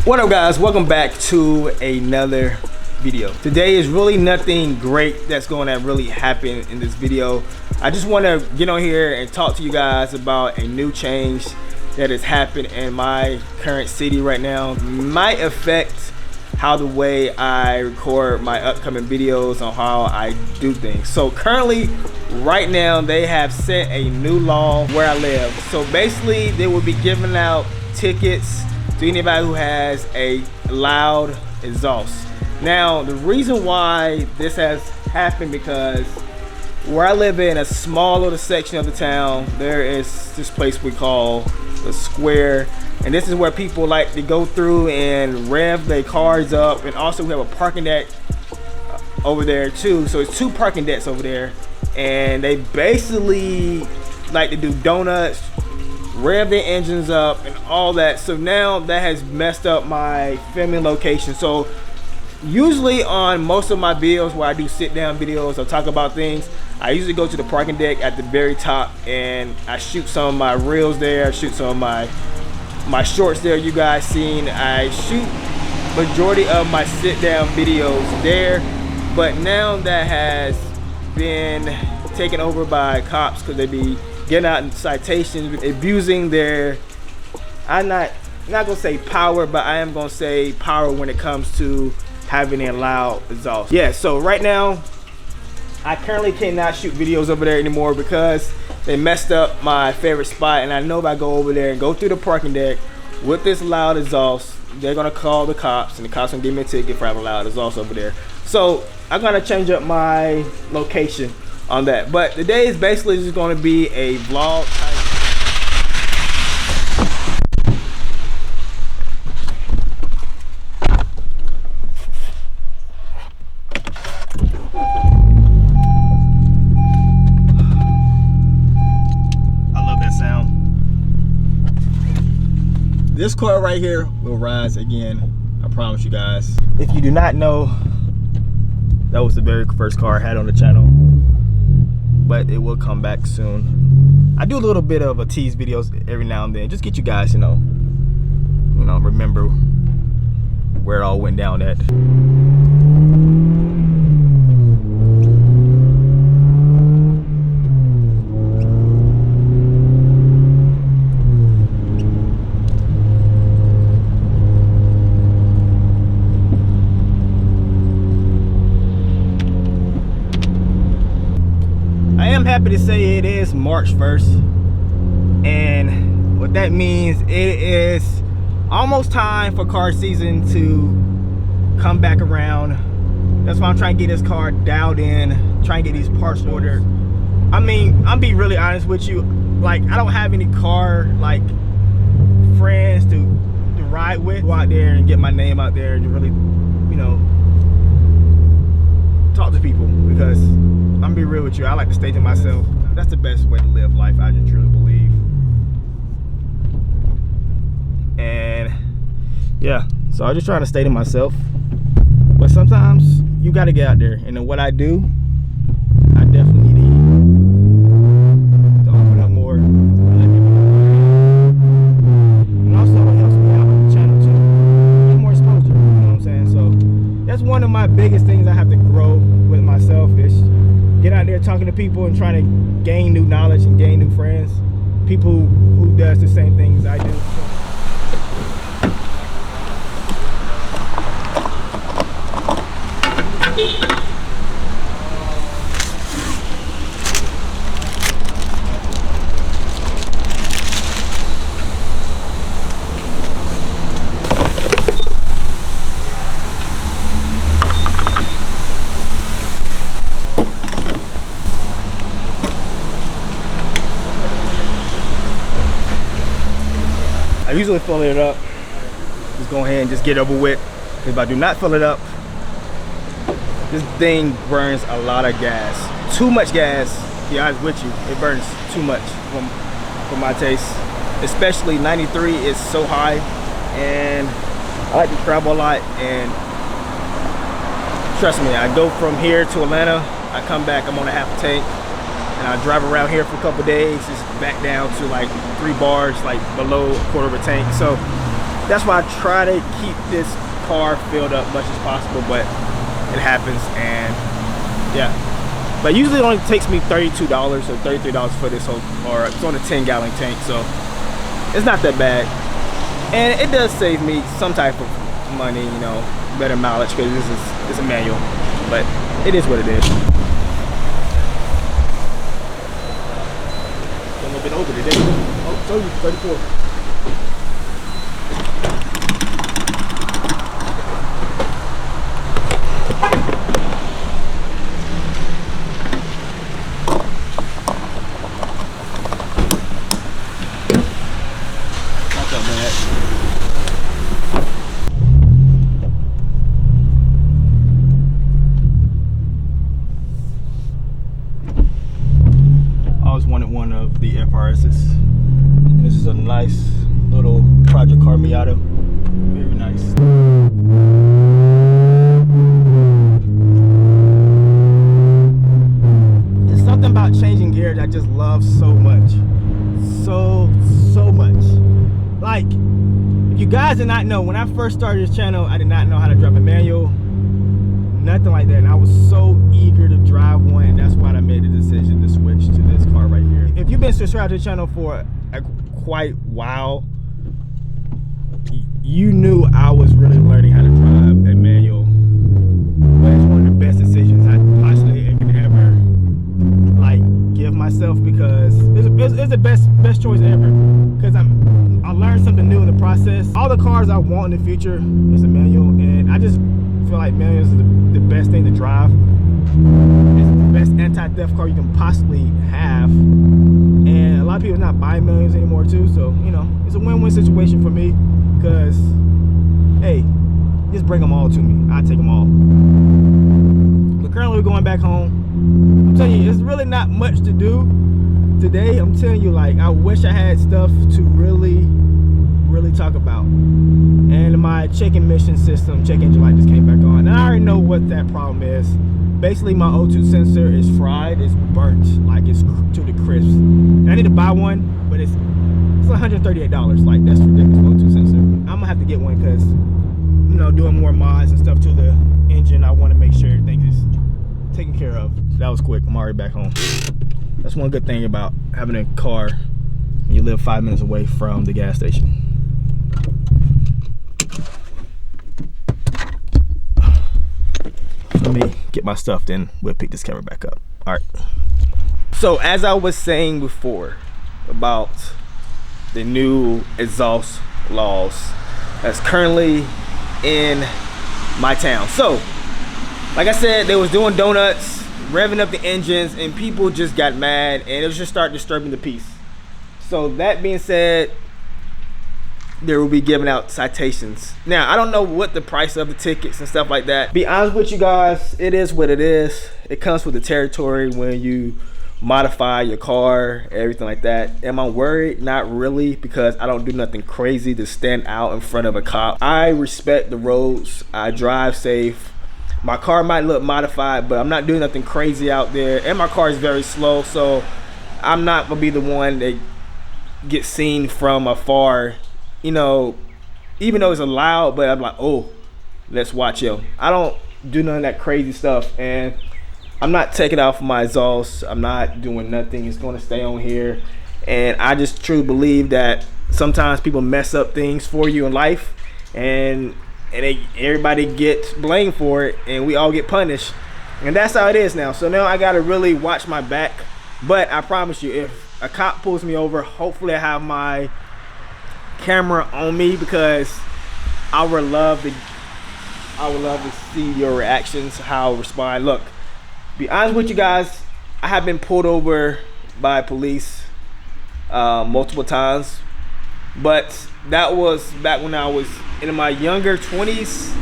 What up guys, welcome back to another video. Today is really nothing great that's going to really happen in this video. I just want to get on here and talk to you guys about a new change that has happened in my current city right now. Might affect how the way I record my upcoming videos on how I do things. So currently, right now, they have set a new law where I live. So basically, they will be giving out tickets to anybody who has a loud exhaust. Now, the reason why this has happened because where I live in a small little section of the town, there is this place we call the square. And this is where people like to go through and rev their cars up. And also we have a parking deck over there too. So it's two parking decks over there. And they basically like to do donuts, rev their engines up and all that. So now that has messed up my filming location. So usually on most of my videos where I do sit down videos or talk about things, I usually go to the parking deck at the very top and I shoot some of my reels there, I shoot some of my shorts there you guys seen. I shoot majority of my sit down videos there, but now that has been taken over by cops because they be getting out in citations, abusing their, I'm not gonna say power, but I am gonna say power when it comes to having a loud exhaust. Yeah, so right now, I currently cannot shoot videos over there anymore because they messed up my favorite spot. And I know if I go over there and go through the parking deck with this loud exhaust, they're gonna call the cops and the cops gonna give me a ticket for having a loud exhaust over there. So I'm gonna change up my location on that. But today is basically just gonna be a vlog type. This car right here will rise again, I promise you guys. If you do not know, that was the very first car I had on the channel, but it will come back soon. I do a little bit of a tease videos every now and then, just get you guys, you know, remember where it all went down at. I'm happy to say it is March 1st, and what that means, it is almost time for car season to come back around. That's why I'm trying to get this car dialed in, trying to get these parts ordered. I mean, I'm being really honest with you, like I don't have any car like friends to ride with. Go out there and get my name out there and really, you know, talk to people, because I'm be real with you, I like to stay to myself. That's the best way to live life, I just truly believe. And yeah, so I'm just trying to stay to myself. But sometimes you gotta get out there. And then what I do, I definitely need to open up more. And also it helps me out on the channel too. Get more exposure, you know what I'm saying? So that's one of my biggest things I have to grow with myself, is get out there talking to people and trying to gain new knowledge and gain new friends. People who does the same things I do. I usually fill it up, just go ahead and just get it over with. If I do not fill it up, this thing burns a lot of gas. Too much gas, to be honest with you. It burns too much for my taste. Especially 93 is so high, and I like to travel a lot, and trust me, I go from here to Atlanta, I come back, I'm on a half a tank, and I drive around here for a couple days, just back down to like 3 bars, like below a quarter of a tank. So that's why I try to keep this car filled up much as possible, but it happens. And yeah, but usually it only takes me $32 or $33 for this whole car. It's on a 10-gallon tank, so it's not that bad, and it does save me some type of money, you know, better mileage, because it's a manual, but it is what it is. A little bit over today. Oh, so you 34. One of the FRS's. This is a nice little Project Car Miata. Very nice. There's something about changing gears I just love so much. So much. Like, if you guys did not know, when I first started this channel, I did not know how to drive a manual. Nothing like that, and I was so eager to drive one, and that's why I made the decision to switch to this car right here. If you've been subscribed to the channel for a quite while, you knew I was really learning how to drive a manual. But it's one of the best decisions I possibly can ever like give myself, because it's the best choice ever. Because I learned something new in the process. All the cars I want in the future is a manual, and I just feel like manuals is the best thing to drive. It's the best anti-theft car you can possibly have, and a lot of people are not buying manuals anymore too, so you know, it's a win-win situation for me, because hey, just bring them all to me, I take them all. But currently we're going back home. I'm telling you, it's really not much to do today. I'm telling you, like, I wish I had stuff to really talk about. And my check emission system, check engine light just came back on, and I already know what that problem is. Basically, my O2 sensor is fried, it's burnt, like it's to the crisp. And I need to buy one, but it's $138. Like, that's ridiculous for O2 sensor. I'm gonna have to get one, because, you know, doing more mods and stuff to the engine, I want to make sure everything is taken care of. That was quick. I'm already back home. That's one good thing about having a car when you live 5 minutes away from the gas station. Let me get my stuff, then we'll pick this camera back up. All right. So as I was saying before about the new exhaust laws that's currently in my town. So like I said, they was doing donuts, revving up the engines, and people just got mad, and it was just start disturbing the peace. So that being said, there will be giving out citations. Now, I don't know what the price of the tickets and stuff like that. Be honest with you guys, it is what it is. It comes with the territory when you modify your car, everything like that. Am I worried? Not really, because I don't do nothing crazy to stand out in front of a cop. I respect the roads. I drive safe. My car might look modified, but I'm not doing nothing crazy out there. And my car is very slow, so I'm not gonna be the one that gets seen from afar. You know, even though it's allowed, but I'm like, oh, let's watch him. I don't do none of that crazy stuff, and I'm not taking off my exhaust. I'm not doing nothing. It's going to stay on here, and I just truly believe that sometimes people mess up things for you in life, and everybody gets blamed for it, and we all get punished, and that's how it is now. So now I got to really watch my back. But I promise you, if a cop pulls me over, hopefully I have my camera on me, because I would love to see your reactions, how I respond. Look, be honest with you guys, I have been pulled over by police multiple times, but that was back when I was in my younger 20s.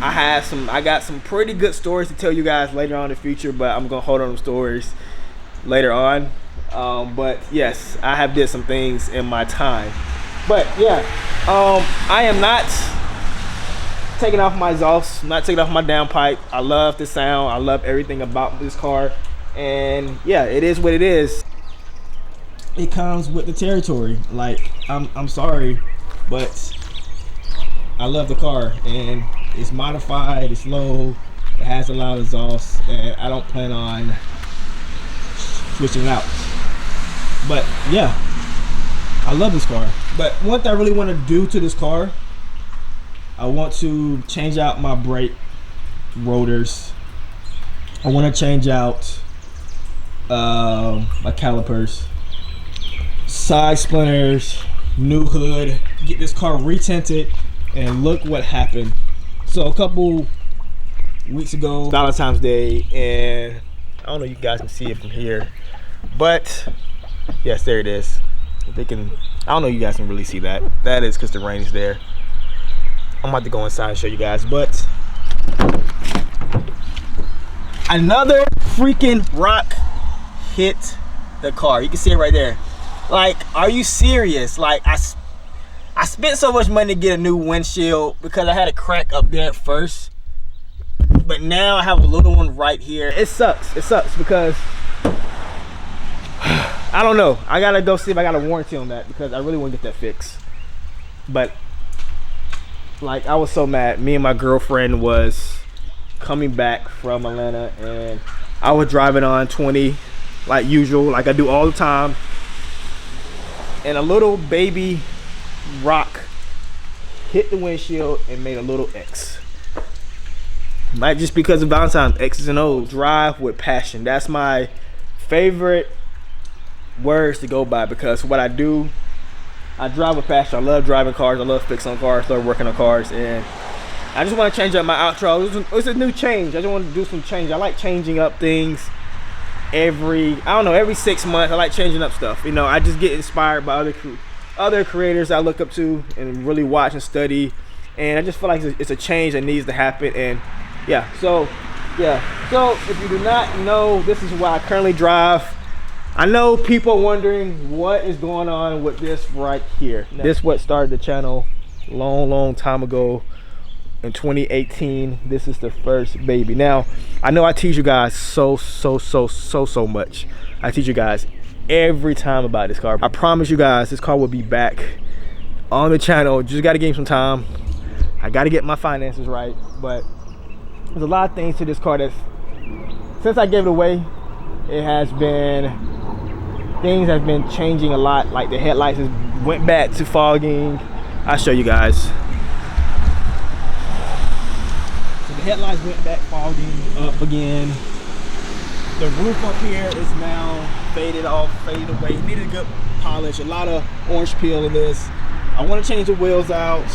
I got some pretty good stories to tell you guys later on in the future, but I'm gonna hold on to stories later on. But yes, I have did some things in my time. But yeah, I am not taking off my exhaust, not taking off my downpipe. I love the sound. I love everything about this car. And yeah, it is what it is. It comes with the territory. Like, I'm sorry, but I love the car, and it's modified, it's low, it has a lot of exhaust, and I don't plan on switching it out. But yeah, I love this car. But one thing I really want to do to this car, I want to change out my brake rotors. I want to change out my calipers, side splinters, new hood, get this car retinted, and look what happened. So a couple weeks ago, Valentine's Day, and I don't know if you guys can see it from here, but yes, there it is. They can, I don't know if you guys can really see that. That is because the rain is there. I'm about to go inside and show you guys, but another freaking rock hit the car. You can see it right there. Like, are you serious? Like, I spent so much money to get a new windshield because I had a crack up there at first, but now I have a little one right here. It sucks because I don't know. I gotta go see if I got a warranty on that because I really want to get that fixed. But like, I was so mad. Me and my girlfriend was coming back from Atlanta, and I was driving on 20 like usual, like I do all the time, and a little baby rock hit the windshield and made a little X. Might just because of Valentine's, X's and O's. Drive with passion. That's my favorite words to go by, because what I do, I drive with passion. I love driving cars. I love fixing on cars. I love working on cars, and I just want to change up my outro. It's a new change. I just want to do some change. I like changing up things every 6 months. I like changing up stuff. You know, I just get inspired by other creators I look up to and really watch and study, and I just feel like it's a change that needs to happen. And yeah, so if you do not know, this is what I currently drive. I know people wondering what is going on with this right here. This is what started the channel long time ago in 2018. This is the first baby. Now, I know I teach you guys so much. I teach you guys every time about this car. I promise you guys, this car will be back on the channel. Just got to give me some time. I got to get my finances right, but there's a lot of things to this car that since I gave it away, things have been changing a lot. Like the headlights went back to fogging. I'll show you guys. So the headlights went back fogging up again. The roof up here is now faded away. It needed a good polish, a lot of orange peel in this. I want to change the wheels out.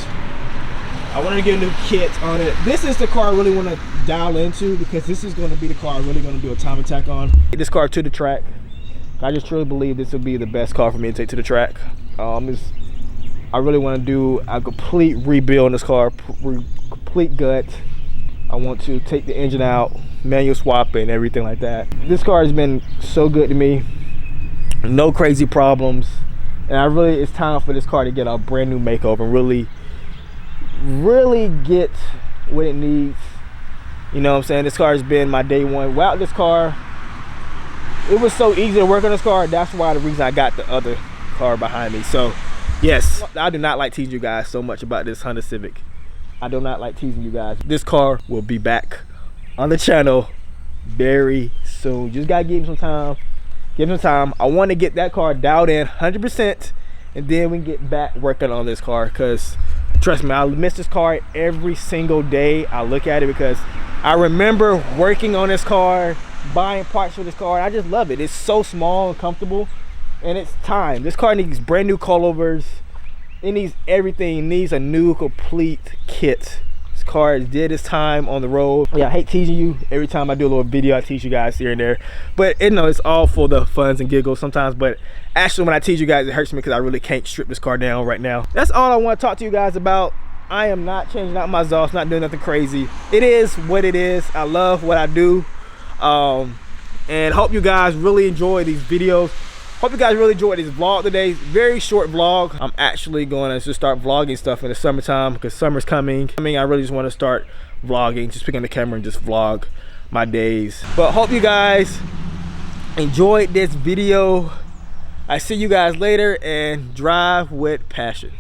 I want to get a new kit on it. This is the car I really want to dial into, because this is going to be the car I'm really going to do a time attack on. Get this car to the track. I just truly believe this will be the best car for me to take to the track. I really want to do a complete rebuild on this car, complete gut. I want to take the engine out, manual swap and everything like that. This car has been so good to me, no crazy problems, and it's time for this car to get a brand new makeover and really get what it needs. You know what I'm saying? This car has been my day one. Without this car, it was so easy to work on this car. That's why the reason I got the other car behind me. So yes, I do not like teasing you guys so much about this Honda Civic. I do not like teasing you guys. This car will be back on the channel very soon. Just gotta give him some time. Give him some time. I want to get that car dialed in 100%, and then we can get back working on this car, because trust me, I miss this car every single day I look at it, because I remember working on this car, buying parts for this car. I just love it. It's so small and comfortable, and it's time. This car needs brand new coilovers. It needs everything. It needs a new complete kit. This car did its time on the road. Yeah, I hate teasing you. Every time I do a little video, I tease you guys here and there, but it's all for the funs and giggles sometimes. But actually, when I tease you guys, it hurts me, because I really can't strip this car down right now. That's all I want to talk to you guys about. I am not changing out my exhaust, not doing nothing crazy. It is what it is. I love what I do, and hope you guys really enjoy these videos. Hope you guys really enjoyed this vlog today. Very short vlog. I'm actually going to just start vlogging stuff in the summertime, because summer's coming. I really just want to start vlogging, just pick up the camera and just vlog my days. But hope you guys enjoyed this video. I see you guys later, and drive with passion.